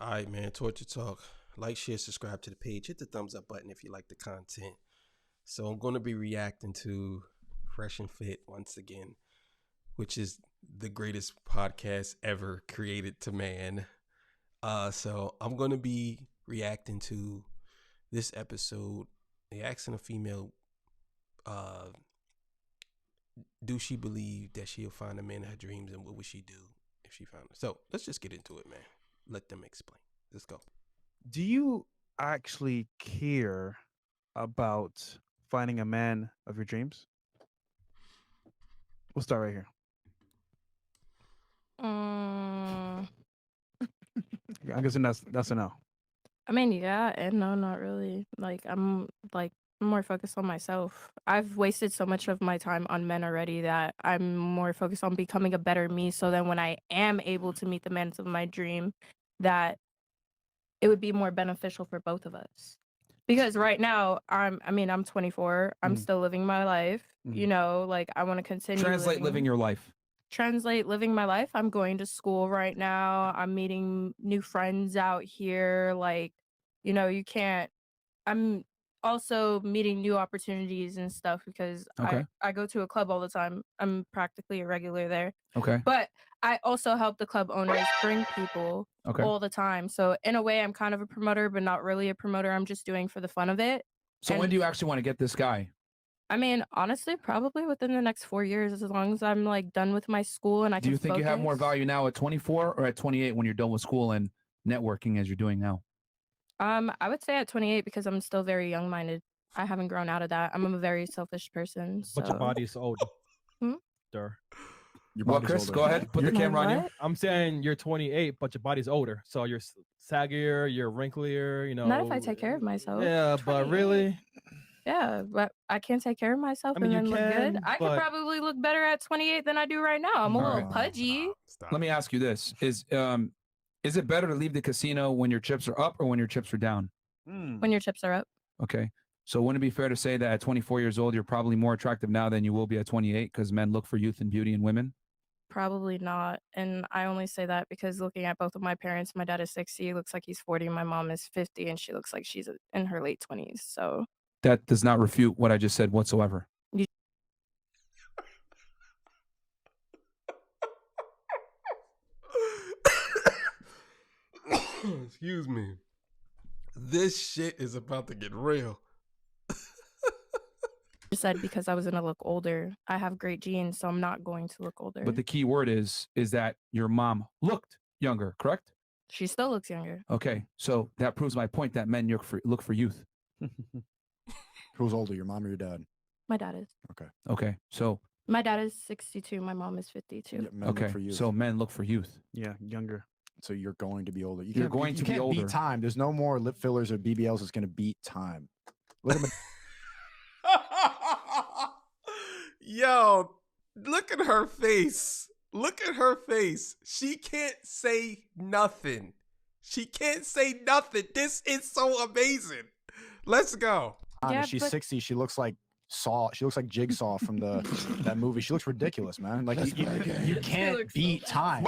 All right, man. Torture Talk. Like, share, subscribe to the page. Hit the thumbs up button if you like the content. So I'm going to be reacting to Fresh and Fit once again, which is the greatest podcast ever created to man. So I'm going to be reacting to this episode. They asking a female, do she believe that she'll find a man in her dreams, and what would she do if she found him? So let's just get into it, man. Let them explain. Let's go. Do you actually care about finding a man of your dreams? We'll start right here. I'm guessing that's a no. I mean, yeah and no, not really. I'm more focused on myself. I've wasted so much of my time on men already that I'm more focused on becoming a better me. So then when I am able to meet the man of my dream, that it would be more beneficial for both of us. Because right now, I'm 24. I'm still living my life. You know, like I want to continue. Translate living your life. Translate living my life. I'm going to school right now. I'm meeting new friends out here. Like, you know, you can't. I'm also meeting new opportunities and stuff because Okay. I go to a club all the time. I'm practically a regular there. Okay. But I also help the club owners bring people all the time. So in a way, I'm kind of a promoter, but not really a promoter. I'm just doing for the fun of it. So when do you actually want to get this guy? I mean, honestly, probably within the next 4 years, as long as I'm like done with my school and I can. Do you think you have more focus. value now at 24 or at 28 when you're done with school and networking as you're doing now? I would say at 28 because I'm still very young-minded. I haven't grown out of that. I'm a very selfish person. So. But your body's older. Sir. Well, Chris, go ahead. Put the camera on you. I'm saying you're 28, but your body's older. So you're saggier, you're wrinklier, you know. Not if I take care of myself. Yeah, but really? Yeah, but I can't take care of myself and then look good. I could probably look better at 28 than I do right now. I'm a little pudgy. Stop. Let me ask you this. Is it better to leave the casino when your chips are up or when your chips are down? When your chips are up. Okay. So wouldn't it be fair to say that at 24 years old, you're probably more attractive now than you will be at 28 because men look for youth and beauty in women? Probably not. And I only say that because looking at both of my parents, my dad is 60, looks like he's 40. My mom is 50, and she looks like she's in her late 20s. So that does not refute what I just said whatsoever. Excuse me. This shit is about to get real. Said because I was gonna look older. I have great genes, so I'm not going to look older. But the key word is that your mom looked younger, correct? She still looks younger. Okay, so that proves my point that men look for youth. Who's older, your mom or your dad? My dad is. Okay. Okay, so my dad is 62. My mom is 52. Yeah, okay, so men look for youth. Yeah, younger. So you're going to be older. You're going to be older. Beat time. There's no more lip fillers or BBLs that's going to beat time. Look at Yo, look at her face. Look at her face. She can't say nothing. She can't say nothing. This is so amazing. Let's go. Yeah, she's 60. She looks like Saw. She looks like Jigsaw from that movie. She looks ridiculous, man. Like you can't beat time.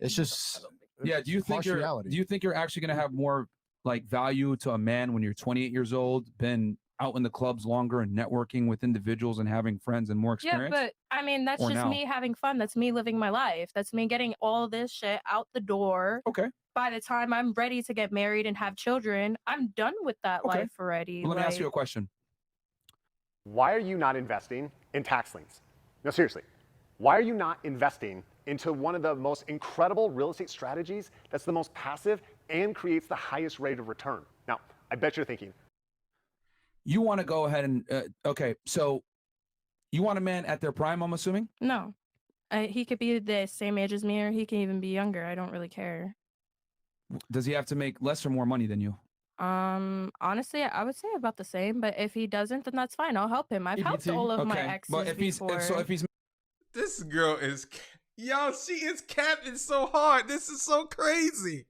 It's just yeah. Do you think you're actually going to have more like value to a man when you're 28 years old, been out in the clubs longer and networking with individuals and having friends and more experience? Yeah, but I mean, that's just me having fun. That's me living my life. That's me getting all this shit out the door. Okay. By the time I'm ready to get married and have children, I'm done with that life already. Well, let me ask you a question. Why are you not investing in tax liens? No, seriously. Why are you not investing into one of the most incredible real estate strategies that's the most passive and creates the highest rate of return? Now, I bet you're thinking, you want to go ahead and, okay, so you want a man at their prime, I'm assuming? No. He could be the same age as me, or he can even be younger. I don't really care. Does he have to make less or more money than you? Honestly, I would say about the same, but if he doesn't, then that's fine. I'll help him. I've helped all of my exes but if before. This girl is, yo, she is capping so hard. This is so crazy.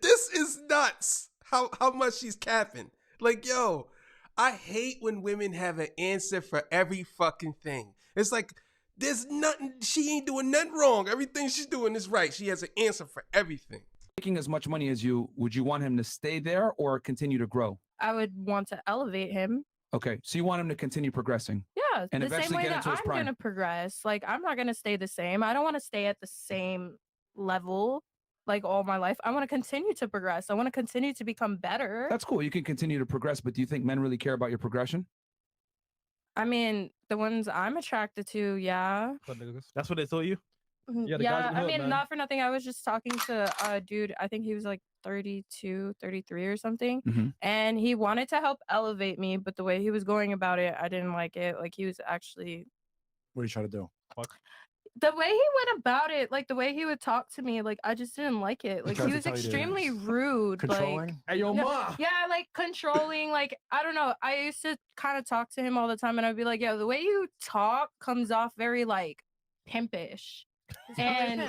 This is nuts. How much she's capping. Like, yo, I hate when women have an answer for every fucking thing. It's like, there's nothing, she ain't doing nothing wrong. Everything she's doing is right. She has an answer for everything. Making as much money as you, would you want him to stay there or continue to grow? I would want to elevate him. Okay, so you want him to continue progressing. Yeah, and the same eventually way get that into his I'm prime. gonna progress. Like, I'm not gonna stay the same. I don't want to stay at the same level like all my life. I want to continue to progress. I want to continue to become better. That's cool. You can continue to progress, but do you think men really care about your progression? I mean, the ones I'm attracted to, yeah. That's what they told you? Yeah, the guys Yeah, in the I hood, mean, man. not for nothing. I was just talking to a dude, I think he was like 32, 33 or something. Mhm. And he wanted to help elevate me, but the way he was going about it, I didn't like it. Like, he was actually, What are you trying to do? the way he went about it, like the way he would talk to me, like I just didn't like it. Like, tried he to was tell you to- extremely rude. Like, Controlling? Hey, yo, yeah, ma. yeah, like controlling. Like, I don't know. I used to kind of talk to him all the time, and I'd be like, "Yo, the way you talk comes off very like pimpish." And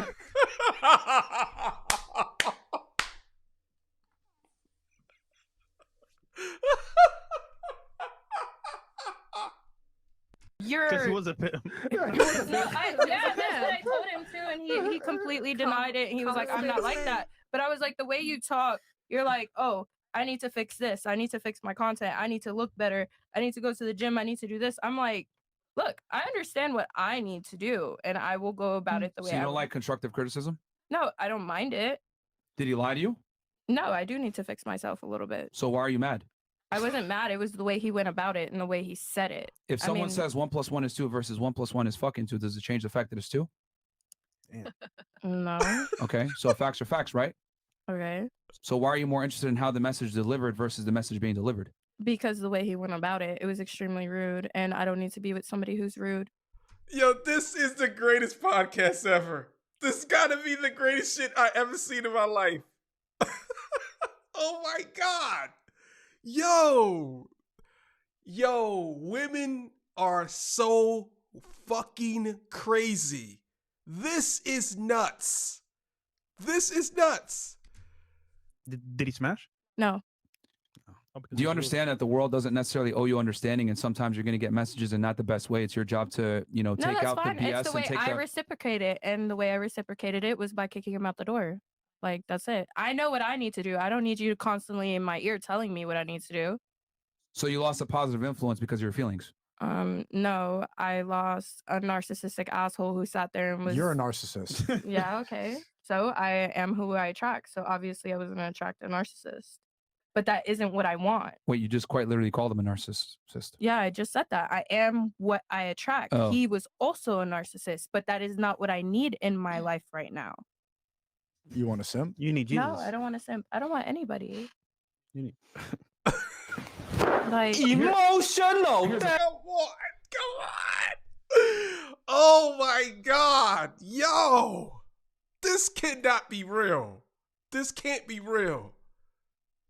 Because he you're was a pimp. no, that's what I told him too, and he completely denied it. And he was like, "I'm not like that." But I was like, the way you talk, you're like, "Oh, I need to fix this. I need to fix my content. I need to look better. I need to go to the gym. I need to do this." I'm like, look, I understand what I need to do, and I will go about it the way So you I don't want. like constructive criticism? No, I don't mind it. Did he lie to you? No, I do need to fix myself a little bit. So why are you mad? I wasn't mad. It was the way he went about it and the way he said it. If I someone mean, says 1 + 1 is 2 versus 1 + 1 is fucking 2, does it change the fact that it's 2? no, Okay, so facts are facts, right? okay, So why are you more interested in how the message is delivered versus the message being delivered? because the way he went about it, it was extremely rude, and I don't need to be with somebody who's rude. Yo, this is the greatest podcast ever. This gotta be the greatest shit I ever seen in my life. Oh my God. Yo, women are so fucking crazy. This is nuts. This is nuts. Did he smash? No, Do you understand that the world doesn't necessarily owe you understanding, and sometimes you're going to get messages in not the best way? It's your job to, no, take that's out fine. the BS It's the way and take I the... reciprocate it, and the way I reciprocated it was by kicking him out the door. Like, that's it. I know what I need to do. I don't need you constantly in my ear telling me what I need to do. So you lost a positive influence because of your feelings. No, I lost a narcissistic asshole who sat there and was. You're a narcissist. Yeah, okay. So I am who I attract. So obviously I was going to attract a narcissist. But that isn't what I want. Wait, you just quite literally called him a narcissist. Yeah, I just said that. I am what I attract. Oh. He was also a narcissist, but that is not what I need in my life right now. You want a simp? You need Jesus. No, I don't want to simp. I don't want anybody. You need... Like, Emotional. Come on. Oh my God. Yo, this cannot be real. This can't be real.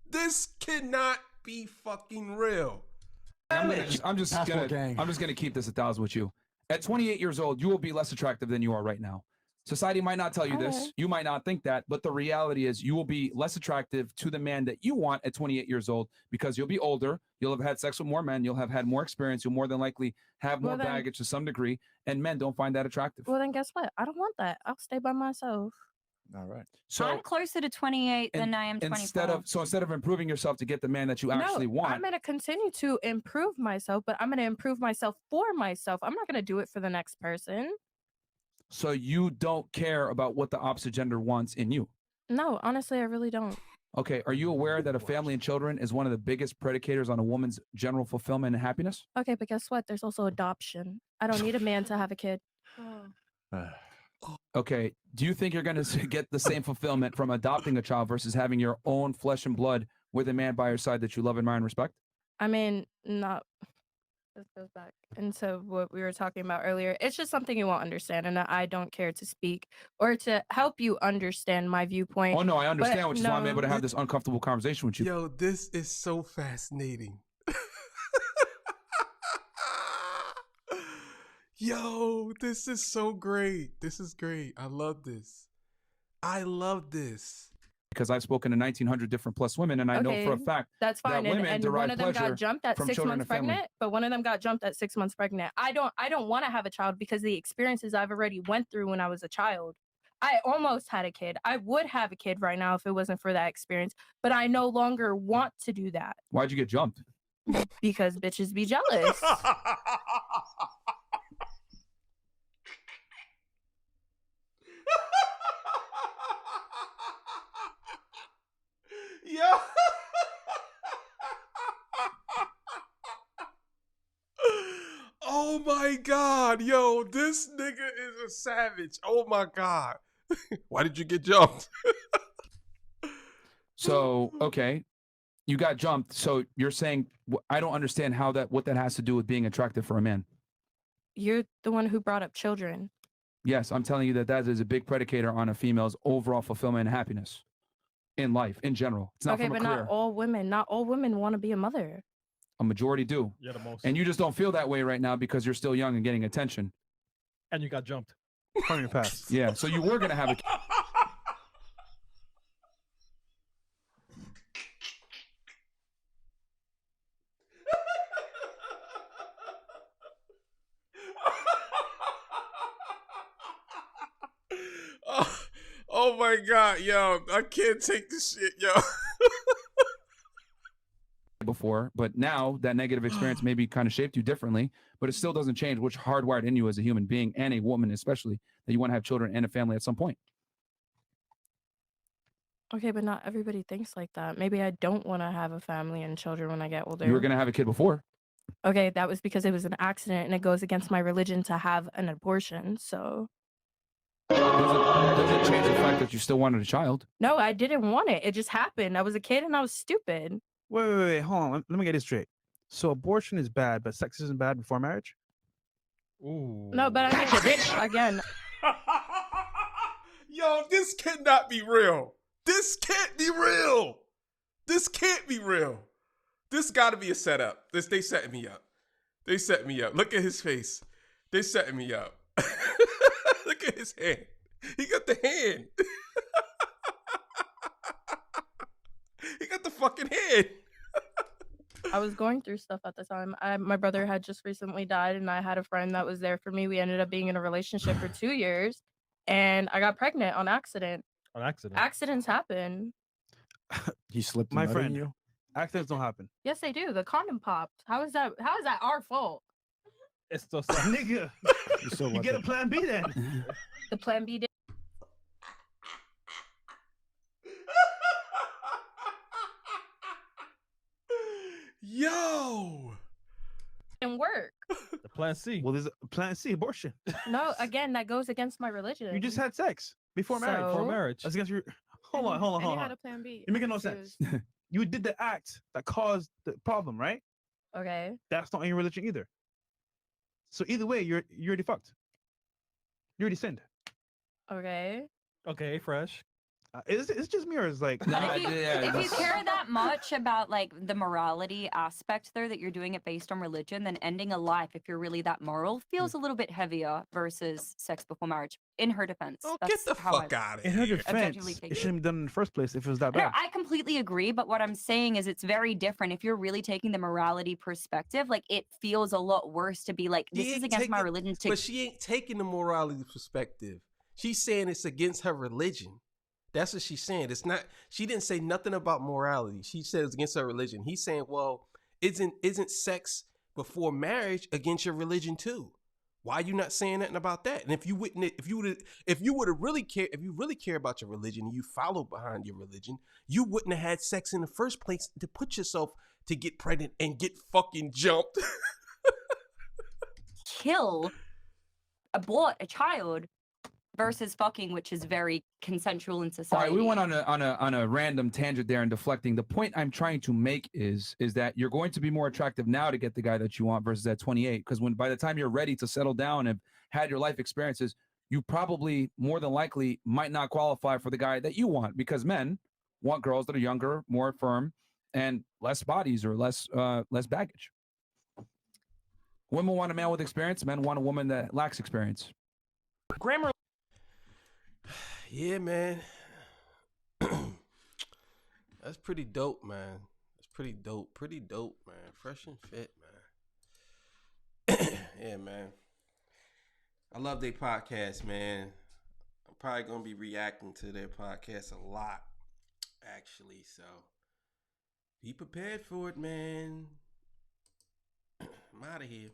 This cannot be fucking real. I'm just Passport gang. gonna keep this 1,000 with you. At 28 years old, you will be less attractive than you are right now. Society might not tell you this. Okay. You might not think that, but the reality is you will be less attractive to the man that you want at 28 years old because you'll be older. You'll have had sex with more men. You'll have had more experience. You'll more than likely have more Well, then- baggage to some degree, and men don't find that attractive. well, then guess what? I don't want that. I'll stay by myself. All right. So I'm closer to 28 than I am 24. instead of improving yourself to get the man that you actually no, want, I'm going to continue to improve myself, but I'm going to improve myself for myself. I'm not going to do it for the next person. so you don't care about what the opposite gender wants in you. No, honestly, I really don't. Okay, are you aware that a family and children is one of the biggest predicators on a woman's general fulfillment and happiness? Okay, but guess what? There's also adoption. I don't need a man to have a kid. Okay, do you think you're going to get the same fulfillment from adopting a child versus having your own flesh and blood with a man by your side that you love, admire, and respect? I mean, not. This goes back into what we were talking about earlier. It's just something you won't understand, and I don't care to speak or to help you understand my viewpoint. Oh, no, I understand, But which is why I'm no. able to have this uncomfortable conversation with you. Yo, this is so fascinating. Yo, this is so great. This is great. I love this. I love this. Because I've spoken to 1,900 different plus women, and I know for a Okay, fact That's fine. that women And derive one of them pleasure got jumped at from 6 children months and family. pregnant, but one of them got jumped at 6 months pregnant. I don't want to have a child because the experiences I've already went through when I was a child. I almost had a kid. I would have a kid right now if it wasn't for that experience, but I no longer want to do that. Why'd you get jumped? Because bitches be jealous. Yo. Oh my God, yo, this nigga is a savage. Oh my God. Why did you get jumped? So, okay, you got jumped. So you're saying, I don't understand what that has to do with being attractive for a man. You're the one who brought up children. Yes, I'm telling you that is a big predicator on a female's overall fulfillment and happiness in life, in general. It's not Okay, from a but career. not all women want to be a mother. A majority do. You're the most. And you just don't feel that way right now because you're still young and getting attention. And you got jumped. From your past. Yeah, so you were going to have a kid. Oh my God, yo, I can't take this shit, yo. Before, but now that negative experience maybe kind of shaped you differently, but it still doesn't change what's hardwired in you as a human being and a woman especially, that you want to have children and a family at some point. Okay, but not everybody thinks like that. Maybe I don't want to have a family and children when I get older. You were going to have a kid before. Okay, that was because it was an accident and it goes against my religion to have an abortion, so. Doesn't change the fact that you still wanted a child. No, I didn't want it. It just happened. I was a kid and I was stupid. Wait, hold on. Let me get this straight. So abortion is bad, but sex isn't bad before marriage? Ooh. No, but I mean, again. Yo, this cannot be real. This can't be real. This can't be real. This got to be a setup. They setting me up. They set me up. Look at his face. They setting me up. Look at his hand. He got the hand. He got the fucking head. I was going through stuff at the time. My brother had just recently died, and I had a friend that was there for me. We ended up being in a relationship for 2 years, and I got pregnant on accident. On accident? Accidents happen. He slipped My a nut in friend. you? Accidents don't happen. Yes, they do. The condom popped. How is that our fault? It's still sex. Nigga, you get a plan B then. The plan B Yo. didn't work. The plan C. Well, there's a plan C, abortion. No, again, that goes against my religion. You just had sex before marriage. So- Before marriage. That's against your. Hold on. And you had a plan B. You're making no So it sense. You did the act that caused the problem, right? Okay. That's not in your religion either. So either way, you're already fucked. You already sinned. Okay. Okay, fresh. It's just me, or is like. No, If you, yeah, if you that's- care that much about like the morality aspect there, that you're doing it based on religion, then ending a life, if you're really that moral, feels a little bit heavier versus sex before marriage. In her defense, Oh, that's get the how fuck I- out of In her here. objectively defense, take it it. shouldn't be done in the first place if it was that No, bad. I completely agree, but what I'm saying is it's very different. If you're really taking the morality perspective, like it feels a lot worse to be like, this She is ain't against my taking- religion to But she ain't taking the morality perspective. She's saying it's against her religion. That's what she's saying. It's not. She didn't say nothing about morality. She said it's against her religion. He's saying, well, isn't sex before marriage against your religion too? Why are you not saying nothing about that? And if you would have really care, if you really care about your religion and you follow behind your religion, you wouldn't have had sex in the first place to put yourself to get pregnant and get fucking jumped. abort a child versus fucking, which is very consensual in All society. right, we went on a random tangent there and deflecting. The point I'm trying to make is that you're going to be more attractive now to get the guy that you want versus at 28. Because by the time you're ready to settle down and had your life experiences, you probably more than likely might not qualify for the guy that you want, because men want girls that are younger, more firm, and less bodies or less baggage. Women want a man with experience. Men want a woman that lacks experience. Grammar. Yeah, man. That's pretty dope, man. That's pretty dope. Pretty dope, man. Fresh and fit, man. Yeah, man. I love their podcast, man. I'm probably gonna be reacting to their podcast a lot, actually. So be prepared for it, man. I'm out of here.